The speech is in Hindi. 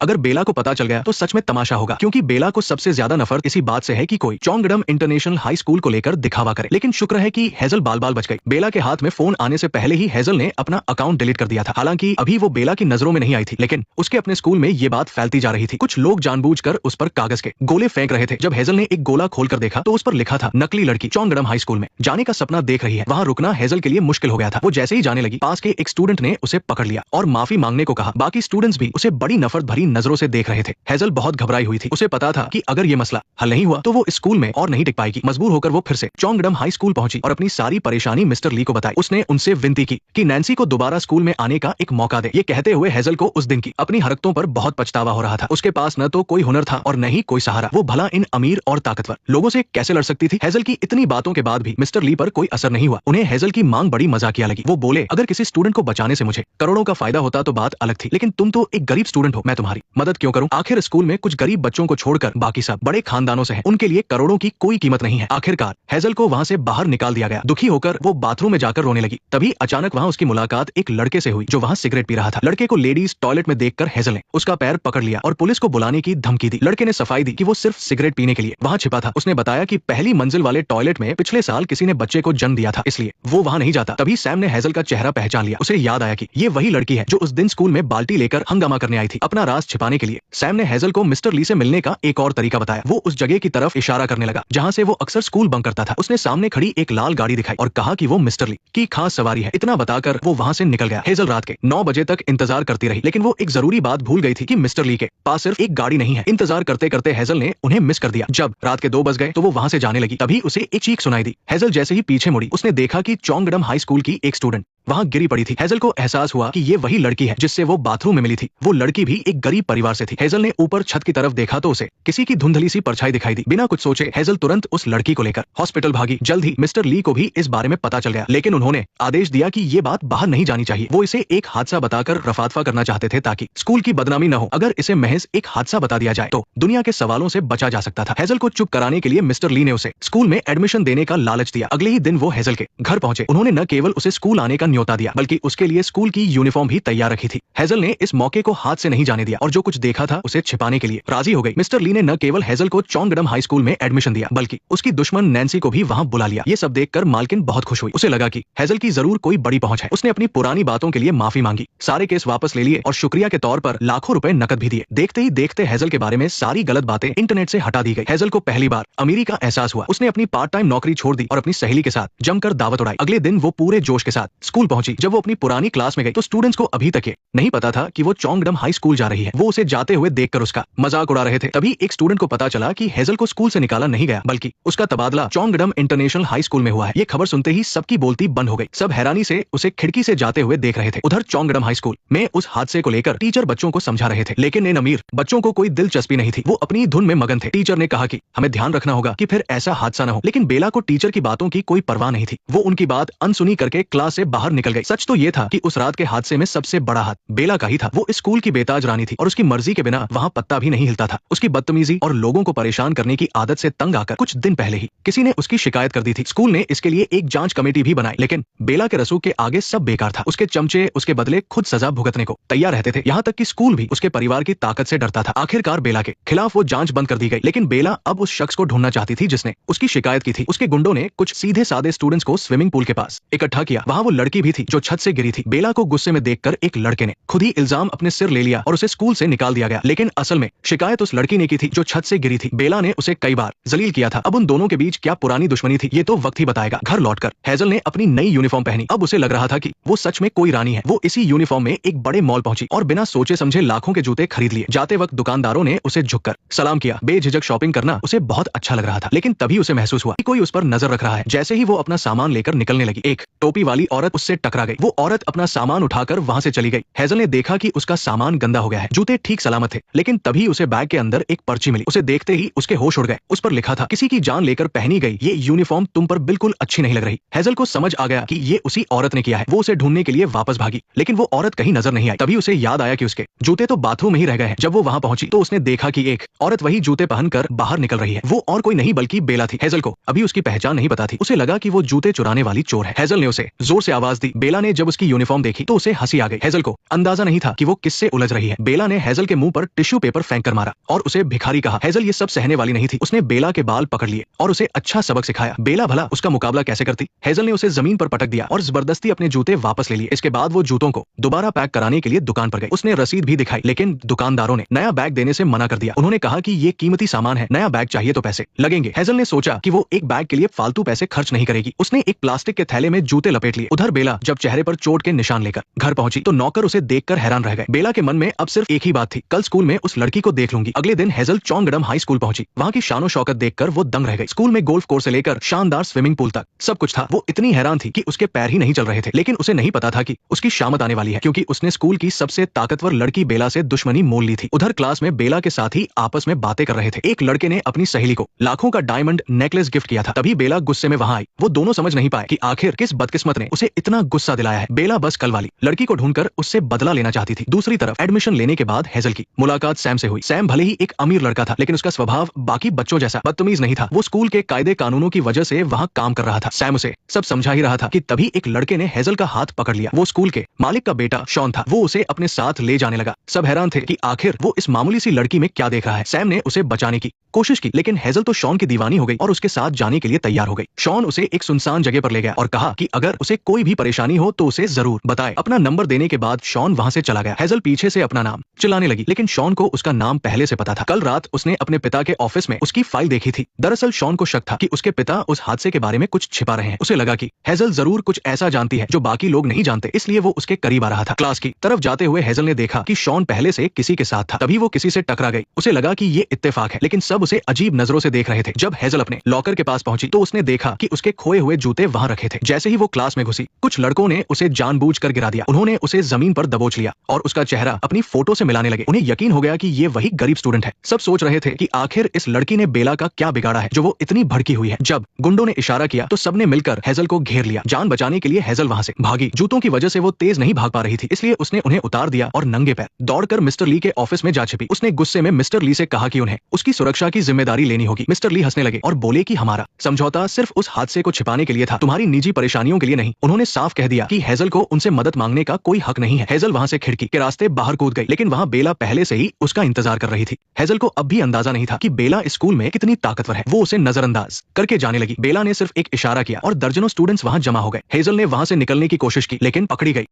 अगर बेला को पता चल गया तो सच में तमाशा होगा, क्योंकि बेला को सबसे ज्यादा नफरत इसी बात से है कि कोई चोंगडम इंटरनेशनल हाई स्कूल को लेकर दिखावा करे। लेकिन शुक्र है कि हेजल बाल बाल बच गई। बेला के हाथ में फोन आने से पहले ही हेजल ने अपना अकाउंट डिलीट कर दिया था। हालांकि अभी वो बेला की नजरों में नहीं आई थी, लेकिन उसके अपने स्कूल में ये बात फैलती जा रही थी। कुछ लोग जानबूझकर उस पर कागज के गोले फेंक रहे थे। जब हेजल ने एक गोला खोलकर देखा तो उस पर लिखा था, नकली लड़की चोंगडम हाई स्कूल में जाने का सपना देख रही है। वहाँ रुकना हेजल के लिए मुश्किल हो गया था। वो जैसे ही जाने लगी, पास के एक स्टूडेंट ने उसे पकड़ लिया और माफी मांगने को कहा। बाकी स्टूडेंट्स भी उसे बड़ी नफरत भरी नजरों से देख रहे थे। हेजल बहुत घबराई हुई थी। उसे पता था कि अगर ये मसला हल नहीं हुआ तो वो स्कूल में और नहीं टिक पाएगी। मजबूर होकर वो फिर से चोंगडम हाई स्कूल पहुंची और अपनी सारी परेशानी मिस्टर ली को बताई। उसने उनसे विनती की कि नैन्सी को दोबारा स्कूल में आने का एक मौका दे। ये कहते हुए हेजल को उस दिन की अपनी हरकतों पर बहुत पछतावा हो रहा था। उसके पास न तो कोई हुनर था और न ही कोई सहारा। वो भला इन अमीर और ताकतवर लोगों से कैसे लड़ सकती थी। हेजल की इतनी बातों के बाद भी मिस्टर ली पर कोई असर नहीं हुआ। उन्हें हेजल की मांग बड़ी मजाकिया लगी। वो बोले, अगर किसी स्टूडेंट को बचाने से मुझे करोड़ों का फायदा होता तो बात अलग थी, लेकिन तुम तो एक गरीब स्टूडेंट हो, मैं तुम्हारी मदद क्यों करूं? आखिर स्कूल में कुछ गरीब बच्चों को छोड़कर बाकी सब बड़े खानदानों से हैं। उनके लिए करोड़ों की कोई कीमत नहीं है। आखिरकार हेजल को वहां से बाहर निकाल दिया गया। दुखी होकर वो बाथरूम में जाकर रोने लगी। तभी अचानक वहां उसकी मुलाकात एक लड़के से हुई जो वहां सिगरेट पी रहा था। लड़के को लेडीज टॉयलेट में देखकर हेजल ने उसका पैर पकड़ लिया और पुलिस को बुलाने की धमकी दी। लड़के ने सफाई दी कि वो सिर्फ सिगरेट पीने के लिए वहां छिपा था। उसने बताया कि पहली मंजिल वाले टॉयलेट में पिछले साल किसी ने बच्चे को जन्म दिया था, इसलिए वो वहां नहीं जाता। तभी सैम ने हेजल का चेहरा पहचान लिया। उसे याद आया कि ये वही लड़की है जो उस दिन स्कूल में बाल्टी लेकर हंगामा करने आई थी। अपना राज छिपाने के लिए सैम ने हेजल को मिस्टर ली से मिलने का एक और तरीका बताया। वो उस जगह की तरफ इशारा करने लगा जहां से वो अक्सर स्कूल बंक करता था। उसने सामने खड़ी एक लाल गाड़ी दिखाई और कहा कि वो मिस्टर ली की खास सवारी है। इतना बताकर वो वहां से निकल गया। हेजल रात के 9 बजे तक इंतजार करती रही, लेकिन वो एक जरूरी बात भूल गई थी कि मिस्टर ली के पास सिर्फ एक गाड़ी नहीं है। इंतजार करते करते हेजल ने उन्हें मिस कर दिया। जब रात के 2 बज गए तो वो वहां से जाने लगी। तभी उसे एक चीख सुनाई दी। हेजल जैसे ही पीछे मुड़ी, उसने देखा कि चोंगडम हाई स्कूल की एक स्टूडेंट वहां गिरी पड़ी थी। हेजल को एहसास हुआ कि ये वही लड़की है जिससे वो बाथरूम में मिली थी। वो लड़की भी एक गरीब परिवार से थी। हेजल ने ऊपर छत की तरफ देखा तो उसे किसी की धुंधली सी परछाई दिखाई दी। बिना कुछ सोचे हेजल तुरंत उस लड़की को लेकर हॉस्पिटल भागी। जल्द ही मिस्टर ली को भी इस बारे में पता चल गया, लेकिन उन्होंने आदेश दिया कि ये बात बाहर नहीं जानी चाहिए। वो इसे एक हादसा बताकर रफादफा करना चाहते थे ताकि स्कूल की बदनामी न हो। अगर इसे महज एक हादसा बता दिया जाए तो दुनिया के सवालों से बचा जा सकता था। हेजल को चुप कराने के लिए मिस्टर ली ने उसे स्कूल में एडमिशन देने का लालच दिया। अगले ही दिन वो हेजल के घर पहुंचे। उन्होंने न केवल उसे स्कूल आने का न्योता दिया, बल्कि उसके लिए स्कूल की यूनिफॉर्म भी तैयार रखी थी। हेजल ने इस मौके को हाथ से नहीं जाने दिया और जो कुछ देखा था उसे छिपाने के लिए राजी हो गई। मिस्टर ली ने न केवल हेजल को चोंगडम हाई स्कूल में एडमिशन दिया, बल्कि उसकी दुश्मन नैन्सी को भी वहां बुला लिया। ये सब देखकर मालकिन बहुत खुश हुई। उसे लगा कि हेजल की जरूर कोई बड़ी पहुंच है। उसने अपनी पुरानी बातों के लिए माफी मांगी, सारे केस वापस ले लिए और शुक्रिया के तौर पर लाखों रुपए नकद भी दिए। देखते ही देखते हेजल के बारे में सारी गलत बातें इंटरनेट से हटा दी गई। हेजल को पहली बार अमीरी का एहसास हुआ। उसने अपनी पार्ट टाइम नौकरी छोड़ दी और अपनी सहेली के साथ जमकर दावत उड़ाई। अगले दिन वो पूरे जोश के साथ स्कूल पहुंची। जब वो अपनी पुरानी क्लास में गई तो स्टूडेंट्स को अभी तक ये नहीं पता था कि वो चोंगडम हाई स्कूल जा रही है। वो उसे जाते हुए देखकर उसका मजाक उड़ा रहे थे। तभी एक स्टूडेंट को पता चला कि हेजल को स्कूल से निकाला नहीं गया, बल्कि उसका तबादला चोंगडम इंटरनेशनल हाई स्कूल में हुआ है। ये खबर सुनते ही सबकी बोलती बंद हो गई। सब हैरानी से उसे खिड़की से जाते हुए देख रहे थे। उधर चोंगडम हाई स्कूल में उस हादसे को लेकर टीचर बच्चों को समझा रहे थे, लेकिन इन अमीर बच्चों को कोई दिलचस्पी नहीं थी। वो अपनी धुन में मगन थे। टीचर ने कहा कि हमें ध्यान रखना होगा कि फिर ऐसा हादसा न हो, लेकिन बेला को टीचर की बातों की कोई परवाह नहीं थी। वो उनकी बात अनसुनी करके क्लास से बाहर निकल गई। सच तो ये था कि उस रात के हादसे में सबसे बड़ा हाथ बेला का ही था। वो स्कूल की बेताज रानी थी और उसकी मर्जी के बिना वहाँ पत्ता भी नहीं हिलता था। उसकी बदतमीजी और लोगों को परेशान करने की आदत से तंग आकर कुछ दिन पहले ही किसी ने उसकी शिकायत कर दी थी। स्कूल ने इसके लिए एक जांच कमेटी भी बनाई, लेकिन बेला के रसूख के आगे सब बेकार था। उसके चमचे उसके बदले खुद सजा भुगतने को तैयार रहते थे। यहाँ तक कि स्कूल भी उसके परिवार की ताकत से डरता था। आखिरकार बेला के खिलाफ वो जांच बंद कर दी गई, लेकिन बेला अब उस शख्स को ढूंढना चाहती थी जिसने उसकी शिकायत की थी। उसके गुंडों ने कुछ सीधे साधे स्टूडेंट्स को स्विमिंग पूल के पास इकट्ठा किया। वहाँ वो लड़की भी थी जो छत से गिरी थी। बेला को गुस्से में देखकर एक लड़के ने खुद ही इल्जाम अपने सिर ले लिया और उसे स्कूल से निकाल दिया गया। लेकिन असल में शिकायत उस लड़की ने की थी जो छत से गिरी थी। बेला ने उसे कई बार जलील किया था। अब उन दोनों के बीच क्या पुरानी दुश्मनी थी ये तो वक्त ही बताएगा। घर लौटकर हेजल ने अपनी नई यूनिफॉर्म पहनी। अब उसे लग रहा था कि वो सच में कोई रानी है। वो इसी यूनिफॉर्म में एक बड़े मॉल पहुंची और बिना सोचे समझे लाखों के जूते खरीद लिए। जाते वक्त दुकानदारों ने उसे झुककर सलाम किया। बेझिझक शॉपिंग करना उसे बहुत अच्छा लग रहा था, लेकिन तभी उसे महसूस हुआ कि कोई उस पर नजर रख रहा है। जैसे ही वो अपना सामान लेकर निकलने लगी, एक टोपी वाली औरत उससे टकरा गई। वो औरत अपना सामान उठाकर वहां से चली गई। हेजल ने देखा कि उसका सामान गंदा हो गया है। जूते ठीक सलामत थे, लेकिन तभी उसे बैग के अंदर एक पर्ची मिली। उसे देखते ही उसके होश उड़ गए। उस पर लिखा था, किसी की जान लेकर पहनी गई ये यूनिफॉर्म तुम पर बिल्कुल अच्छी नहीं लग रही। हेजल को समझ आ गया कि ये उसी औरत ने किया है। वो उसे ढूंढने के लिए वापस भागी, लेकिन वो औरत कहीं नजर नहीं आई। तभी उसे याद आया कि उसके जूते तो बाथरूम में ही रह गए हैं। जब वो वहां पहुंची तो उसने देखा कि एक औरत वही जूते पहनकर बाहर निकल रही है। वो और कोई नहीं बल्कि बेला थी। हेजल को अभी उसकी पहचान नहीं पता थी। उसे लगा कि वो जूते चुराने वाली चोर है। हेजल ने उसे जोर से आवाज हंस दी। बेला ने जब उसकी यूनिफॉर्म देखी तो उसे हंसी आ गई। हेजल को अंदाजा नहीं था कि वो किससे उलझ रही है। बेला ने हेजल के मुंह पर टिश्यू पेपर फेंक कर मारा और उसे भिखारी कहा। हेजल ये सब सहने वाली नहीं थी। उसने बेला के बाल पकड़ लिए और उसे अच्छा सबक सिखाया। बेला भला उसका मुकाबला कैसे करती। हेजल ने उसे जमीन पर पटक दिया और जबरदस्ती अपने जूते वापस ले लिए। इसके बाद वो जूतों को दोबारा पैक कराने के लिए दुकान पर गई। उसने रसीद भी दिखाई, लेकिन दुकानदारों ने नया बैग देने से मना कर दिया। उन्होंने कहा कि ये कीमती सामान है, नया बैग चाहिए तो पैसे लगेंगे। हेजल ने सोचा कि वो एक बैग के लिए फालतू पैसे खर्च नहीं करेगी। उसने एक प्लास्टिक के थैले में जूते लपेट लिए। उधर बेला जब चेहरे पर चोट के निशान लेकर घर पहुंची तो नौकर उसे देखकर हैरान रह गए। बेला के मन में अब सिर्फ एक ही बात थी, कल स्कूल में उस लड़की को देख लूंगी। अगले दिन हेजल चौंगडम हाई स्कूल पहुंची। वहां की शानो शौकत देखकर वो दंग रह गई। स्कूल में गोल्फ कोर्स से लेकर शानदार स्विमिंग पूल तक सब कुछ था। वो इतनी हैरान थी कि उसके पैर ही नहीं चल रहे थे। लेकिन उसे नहीं पता था कि उसकी शामत आने वाली है, क्योंकि उसने स्कूल की सबसे ताकतवर लड़की बेला से दुश्मनी मोल ली थी। उधर क्लास में बेला के साथ ही आपस में बातें कर रहे थे। एक लड़के ने अपनी सहेली को लाखों का डायमंड नेकलेस गिफ्ट किया था। तभी बेला गुस्से में वहां आई। वो दोनों समझ नहीं पाए कि आखिर किस बदकिस्मत ने उसे इतना गुस्सा दिलाया है। बेला बस कल वाली लड़की को ढूंढकर उससे बदला लेना चाहती थी। दूसरी तरफ एडमिशन लेने के बाद हेजल की मुलाकात सैम से हुई। सैम भले ही एक अमीर लड़का था, लेकिन उसका स्वभाव बाकी बच्चों जैसा बदतमीज नहीं था। वो स्कूल के कायदे कानूनों की वजह से वहां काम कर रहा था। सैम उसे सब समझा ही रहा था कि तभी एक लड़के ने हेजल का हाथ पकड़ लिया। वो स्कूल के मालिक का बेटा शॉन था। वो उसे अपने साथ ले जाने लगा। सब हैरान थे कि आखिर वो इस मामूली सी लड़की में क्या देख रहा है। सैम ने उसे बचाने की कोशिश की, लेकिन हेजल तो शॉन की दीवानी हो गई और उसके साथ जाने के लिए तैयार हो गई। शॉन उसे एक सुनसान जगह पर ले गया और कहा कि अगर उसे कोई भी परेशानी हो तो उसे जरूर बताए। अपना नंबर देने के बाद शॉन वहां से चला गया। हेजल पीछे से अपना नाम चिल्लाने लगी, लेकिन शॉन को उसका नाम पहले से पता था। कल रात उसने अपने पिता के ऑफिस में उसकी फाइल देखी थी। दरअसल शॉन को शक था कि उसके पिता उस हादसे के बारे में कुछ छिपा रहे हैं। उसे लगा कि हेजल जरूर कुछ ऐसा जानती है जो बाकी लोग नहीं जानते, इसलिए वो उसके करीब आ रहा था। क्लास की तरफ जाते हुए हेजल ने देखा कि शॉन पहले से किसी के साथ था। तभी वो किसी से टकरा गई। उसे लगा कि ये इत्तेफाक है, लेकिन सब उसे अजीब नजरों से देख रहे थे। जब हेजल अपने लॉकर के पास पहुंची तो उसने देखा कि उसके खोए हुए जूते वहां रखे थे। जैसे ही वो क्लास में घुसी, कुछ लड़कों ने उसे जानबूझकर गिरा दिया। उन्होंने उसे जमीन पर दबोच लिया और उसका चेहरा अपनी फोटो से मिलाने लगे। उन्हें यकीन हो गया कि ये वही गरीब स्टूडेंट है। सब सोच रहे थे कि आखिर इस लड़की ने बेला का क्या बिगाड़ा है जो वो इतनी भड़की हुई है। जब गुंडों ने इशारा किया तो सबने मिलकर हेजल को घेर लिया। जान बचाने के लिए हेजल वहां से भागी। जूतों की वजह से वो तेज नहीं भाग पा रही थी, इसलिए उसने उन्हें उतार दिया और नंगे पैर दौड़कर मिस्टर ली के ऑफिस में जा छिपी। उसने गुस्से में मिस्टर ली से कहा कि उन्हें उसकी सुरक्षा की जिम्मेदारी लेनी होगी। मिस्टर ली हंसने लगे और बोले कि हमारा समझौता सिर्फ उस हादसे को छिपाने के लिए था, तुम्हारी निजी परेशानियों के लिए नहीं। उन्होंने साफ कह दिया कि हेजल को उनसे मदद मांगने का कोई हक नहीं है। हेजल वहां से खिड़की के रास्ते बाहर कूद गई, लेकिन वहां बेला पहले से ही उसका इंतजार कर रही थी। हेजल को अब भी अंदाजा नहीं था कि बेला स्कूल में कितनी ताकतवर है। वो उसे नजरअंदाज करके जाने लगी। बेला ने सिर्फ एक इशारा किया और दर्जनों स्टूडेंट्स वहां जमा हो गए। हेजल ने वहां से निकलने की कोशिश की, लेकिन पकड़ी गई।